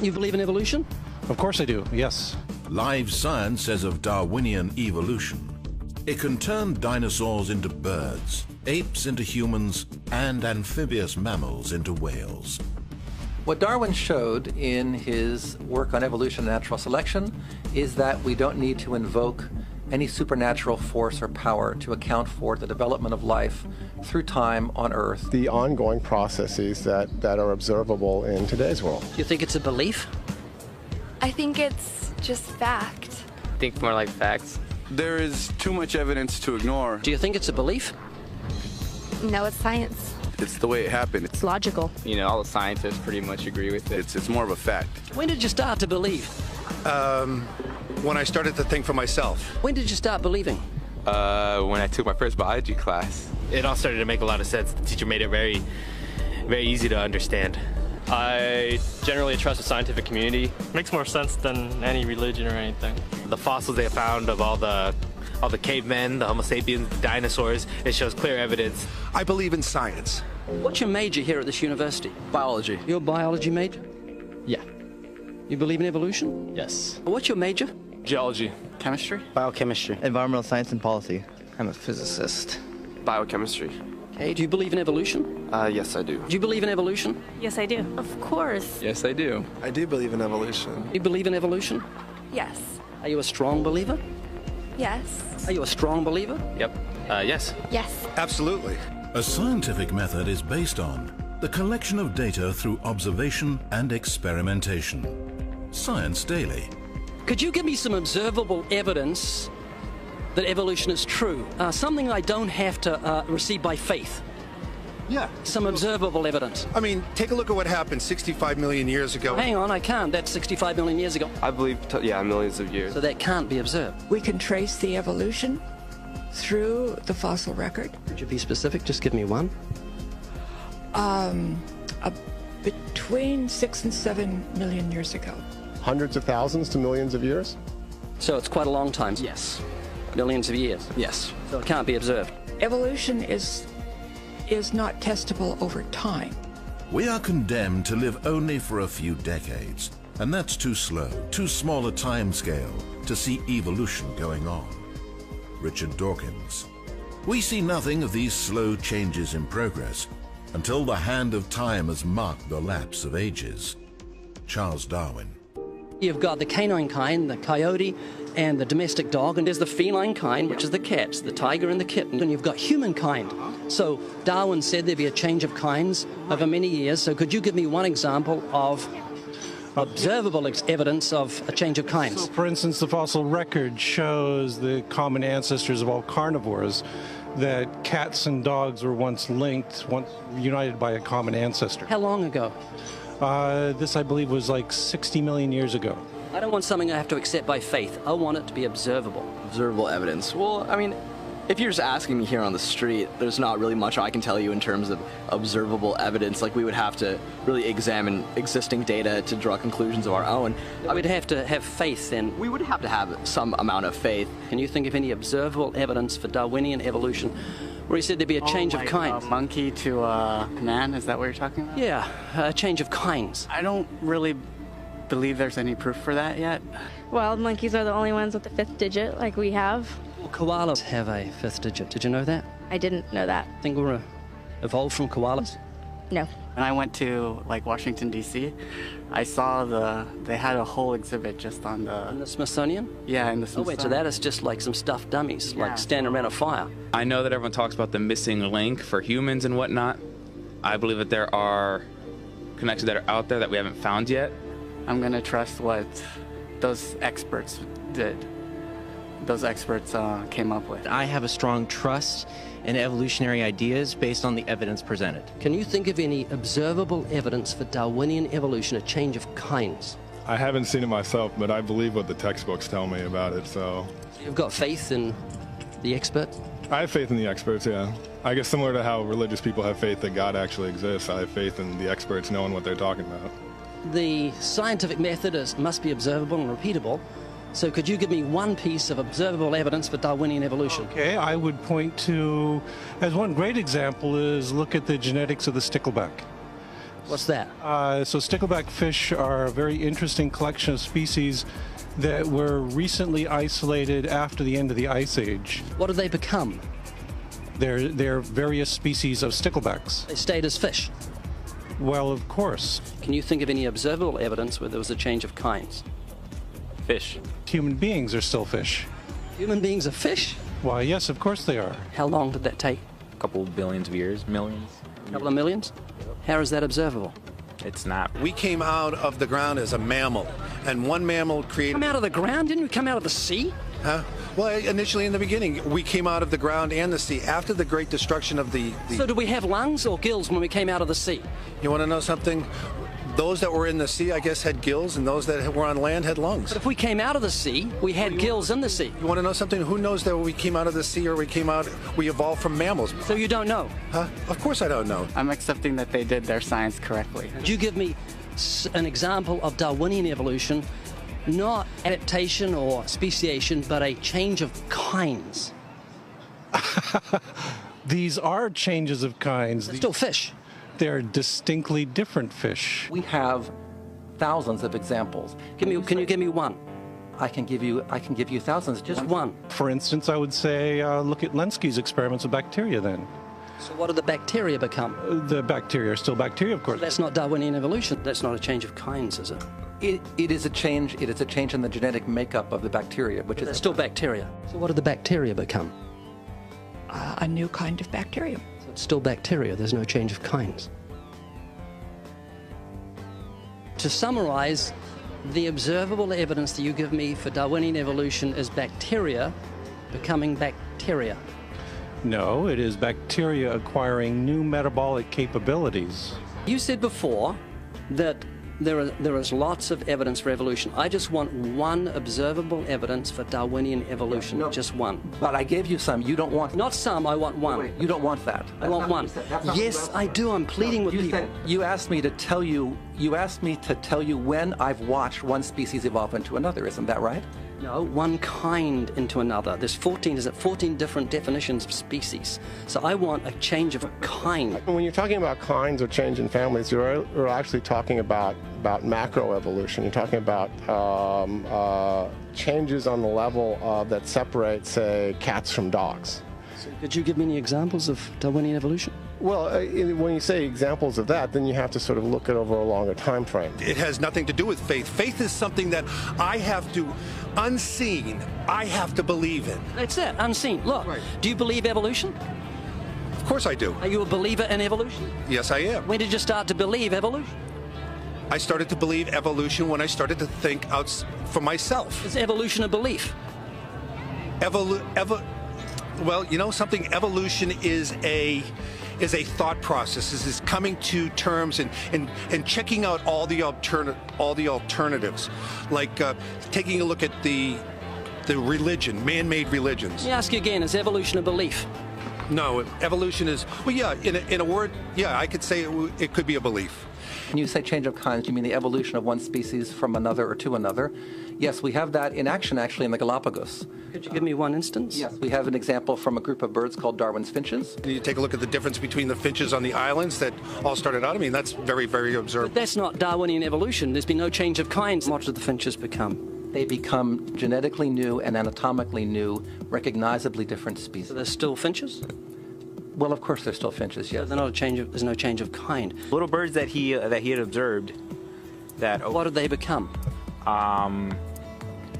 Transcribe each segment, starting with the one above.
You believe in evolution? Of course I do, yes. Live science says of Darwinian evolution, it can turn dinosaurs into birds, apes into humans, and amphibious mammals into whales. What Darwin showed in his work on evolution and natural selection is that we don't need to invoke any supernatural force or power to account for the development of life through time on Earth. The ongoing processes that are observable in today's world. Do you think it's a belief? I think it's just fact. I think more like facts. There is too much evidence to ignore. Do you think it's a belief? No, it's science. It's the way it happened. It's logical. You know, all the scientists pretty much agree with it. It's more of a fact. When did you start to believe? When I started to think for myself. When did you start believing? When I took my first biology class. It all started to make a lot of sense. The teacher made it very, very easy to understand. I generally trust the scientific community. Makes more sense than any religion or anything. The fossils they found of all the cavemen, the Homo sapiens, dinosaurs, it shows clear evidence. I believe in science. What's your major here at this university? Biology. Your biology major? Yeah. You believe in evolution? Yes. What's your major? Geology. Chemistry? Biochemistry. Environmental science and policy. I'm a physicist. Biochemistry. Okay, do you believe in evolution? Yes, I do. Do you believe in evolution? Yes, I do. Of course. Yes, I do. I do believe in evolution. You believe in evolution? Yes. Are you a strong believer? Yes. Are you a strong believer? Yep. Yes. Yes. Absolutely. A scientific method is based on the collection of data through observation and experimentation. Science Daily. Could you give me some observable evidence that evolution is true? Something I don't have to receive by faith. Yeah. Some observable evidence. I mean, take a look at what happened 65 million years ago. Hang on, I can't. That's 65 million years ago. I believe, millions of years. So that can't be observed. We can trace the evolution through the fossil record. Could you be specific? Just give me one. Between 6 and 7 million years ago. Hundreds of thousands to millions of years? So it's quite a long time. Yes. Millions of years. Yes. So it can't be observed. Evolution is not testable over time. We are condemned to live only for a few decades, and that's too slow, too small a time scale to see evolution going on. Richard Dawkins. We see nothing of these slow changes in progress until the hand of time has marked the lapse of ages. Charles Darwin. You've got the canine kind, the coyote, and the domestic dog, and there's the feline kind, which is the cats, the tiger and the kitten, and you've got humankind. So Darwin said there'd be a change of kinds over many years, so could you give me one example of observable evidence of a change of kinds? So, for instance, the fossil record shows the common ancestors of all carnivores, that cats and dogs were once linked, once united by a common ancestor. How long ago? This, I believe, was like 60 million years ago. I don't want something I have to accept by faith. I want it to be observable. Observable evidence. Well, I mean, if you're just asking me here on the street, there's not really much I can tell you in terms of observable evidence. Like, we would have to really examine existing data to draw conclusions of our own. I would have to have faith then. We would have to have some amount of faith. Can you think of any observable evidence for Darwinian evolution where he said there'd be a change of kinds? Monkey to man, is that what you're talking about? Yeah, a change of kinds. I don't really believe there's any proof for that yet. Wild monkeys are the only ones with the 5th digit, like we have. Well, koalas have a 5th digit. Did you know that? I didn't know that. Think we're evolved from koalas? No. When I went to Washington D.C., I saw they had a whole exhibit just on In the Smithsonian? Yeah, in the Oh Smithsonian. wait, so that is just like some stuffed dummies, like standing around a fire. I know that everyone talks about the missing link for humans and whatnot. I believe that there are connections that are out there that we haven't found yet. I'm going to trust what those experts did. Those experts came up with. I have a strong trust in evolutionary ideas based on the evidence presented. Can you think of any observable evidence for Darwinian evolution, a change of kinds? I haven't seen it myself, but I believe what the textbooks tell me about it, so. You've got faith in the experts? I have faith in the experts, yeah. I guess similar to how religious people have faith that God actually exists, I have faith in the experts knowing what they're talking about. The scientific method must be observable and repeatable. So could you give me one piece of observable evidence for Darwinian evolution? Okay, I would point to, as one great example is look at the genetics of the stickleback. What's that? So stickleback fish are a very interesting collection of species that were recently isolated after the end of the Ice Age. What do they become? They're various species of sticklebacks. They stayed as fish. Well, of course. Can you think of any observable evidence where there was a change of kinds? Fish. Human beings are still fish. Human beings are fish? Why, yes, of course they are. How long did that take? A couple billions of years, millions. A couple of millions? How is that observable? It's not. We came out of the ground as a mammal, and one mammal created... Come out of the ground? Didn't we come out of the sea? Huh? Well, initially in the beginning, we came out of the ground and the sea. After the great destruction of the... So did we have lungs or gills when we came out of the sea? You want to know something? Those that were in the sea, I guess, had gills, and those that were on land had lungs. But if we came out of the sea, we had gills in the sea. You want to know something? Who knows that we came out of the sea or we evolved from mammals? So you don't know? Huh? Of course I don't know. I'm accepting that they did their science correctly. Could you give me an example of Darwinian evolution, not adaptation or speciation, but a change of kinds? These are changes of kinds. They're still fish. They're distinctly different fish. We have thousands of examples. Can you give me one? I can give you thousands. Just one. For instance, I would say look at Lenski's experiments with bacteria then. So what do the bacteria become? The bacteria are still bacteria, of course. That's not Darwinian evolution. That's not a change of kinds, is it? It is a change. It is a change in the genetic makeup of the bacteria, which is still bacteria. So what do the bacteria become? A new kind of bacterium. So it's still bacteria. There's no change of kinds. To summarize, the observable evidence that you give me for Darwinian evolution is bacteria becoming bacteria. No, it is bacteria acquiring new metabolic capabilities. You said before that there is lots of evidence for evolution. I just want one observable evidence for Darwinian evolution, just one. But I gave you some. You don't want... Not some, I want one. Wait, you don't want that. I want one. Yes, I do. I'm pleading with people. You asked me to tell you when I've watched one species evolve into another. Isn't that right? No, one kind into another. There's 14 different definitions of species. So I want a change of kind. When you're talking about kinds or change in families, you're actually talking about macroevolution. You're talking about changes on the level that separate, say, cats from dogs. So could you give me any examples of Darwinian evolution? Well, when you say examples of that, then you have to sort of look at over a longer time frame. It has nothing to do with faith. Faith is something that I have to, unseen, I have to believe in. That's it, unseen. Look, do you believe evolution? Of course I do. Are you a believer in evolution? Yes, I am. When did you start to believe evolution? I started to believe evolution when I started to think out for myself. Is evolution a belief? Well, you know something? Evolution is a thought process. Is coming to terms and checking out all the alternatives, like taking a look at the religion, man-made religions. Let me ask you again: is evolution a belief? No, evolution is, well, yeah. In a word, yeah, I could say it could be a belief. When you say change of kinds, you mean the evolution of one species from another or to another? Yes, we have that in action, actually, in the Galapagos. Could you give me one instance? Yes, we have an example from a group of birds called Darwin's finches. You take a look at the difference between the finches on the islands that all started out. I mean, that's very, very observable. But that's not Darwinian evolution. There's been no change of kinds. What do the finches become? They become genetically new and anatomically new, recognizably different species. So they're still finches? Well, of course, they're still finches. Yes. So there's no change of kind. Little birds that he had observed. What did they become?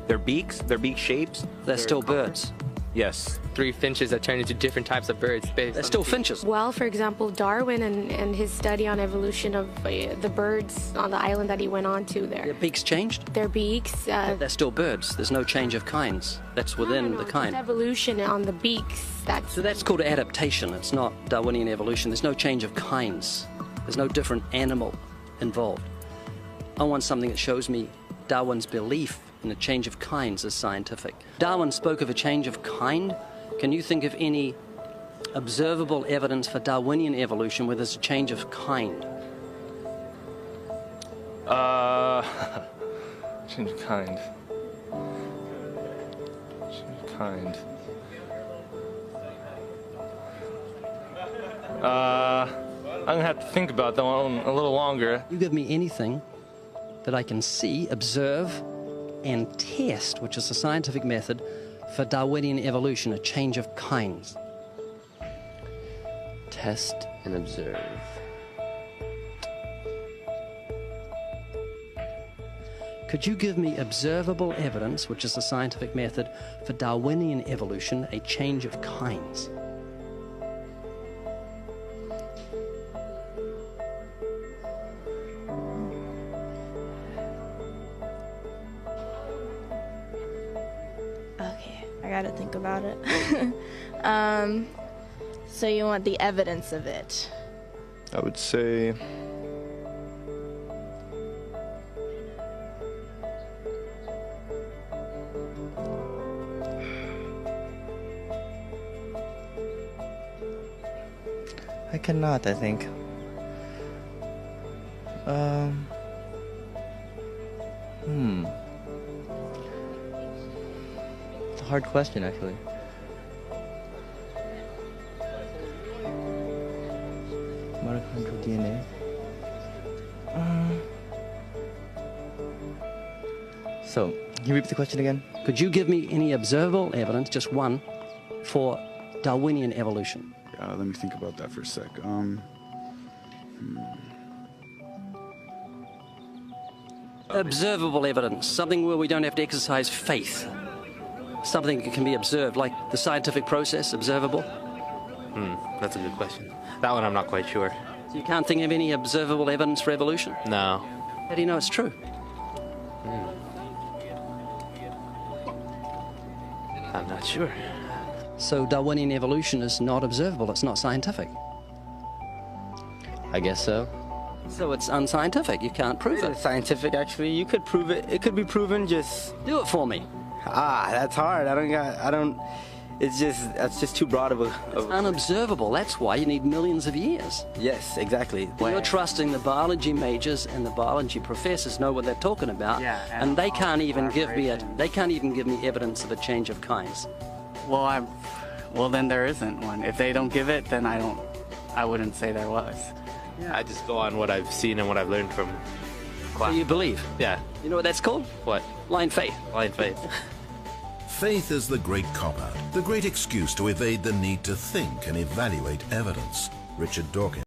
Their beak shapes. They're still birds. Yes. 3 finches that turn into different types of birds. They're still finches. Well, for example, Darwin and his study on evolution of the birds on the island that he went on to there. Their beaks changed? Their beaks. They're still birds. There's no change of kinds. That's within the kind. Evolution on the beaks. So that's called adaptation. It's not Darwinian evolution. There's no change of kinds. There's no different animal involved. I want something that shows me Darwin's belief in a change of kinds is scientific. Darwin spoke of a change of kind. Can you think of any observable evidence for Darwinian evolution where there's a change of kind? Change of kind. Change of kind. I'm gonna have to think about that one a little longer. You give me anything that I can see, observe, and test, which is a scientific method for Darwinian evolution, a change of kinds. Test and observe. Could you give me observable evidence, which is a scientific method for Darwinian evolution, a change of kinds? Okay, I gotta think about it. So you want the evidence of it? I would say I cannot, I think. It's a hard question, actually. Mitochondrial DNA. So, can you repeat the question again? Could you give me any observable evidence, just one, for Darwinian evolution? Let me think about that for a sec. Observable evidence, something where we don't have to exercise faith. Something that can be observed, like the scientific process, observable. That's a good question. That one I'm not quite sure. So you can't think of any observable evidence for evolution? No. How do you know it's true? I'm not sure. So Darwinian evolution is not observable, it's not scientific. I guess so. So it's unscientific, you can't prove it. It's scientific, actually. You could prove it. It could be proven, just... Do it for me. That's hard. That's just too broad of a... It's unobservable, that's why you need millions of years. Yes, exactly. You're trusting the biology majors and the biology professors know what they're talking about, and they can't even give me evidence of a change of kinds. Well, then there isn't one. If they don't give it, then I wouldn't say there was. Yeah. I just go on what I've seen and what I've learned from class. So you believe? Yeah. You know what that's called? What? Blind faith. Blind faith. Faith is the great cop-out, the great excuse to evade the need to think and evaluate evidence. Richard Dawkins.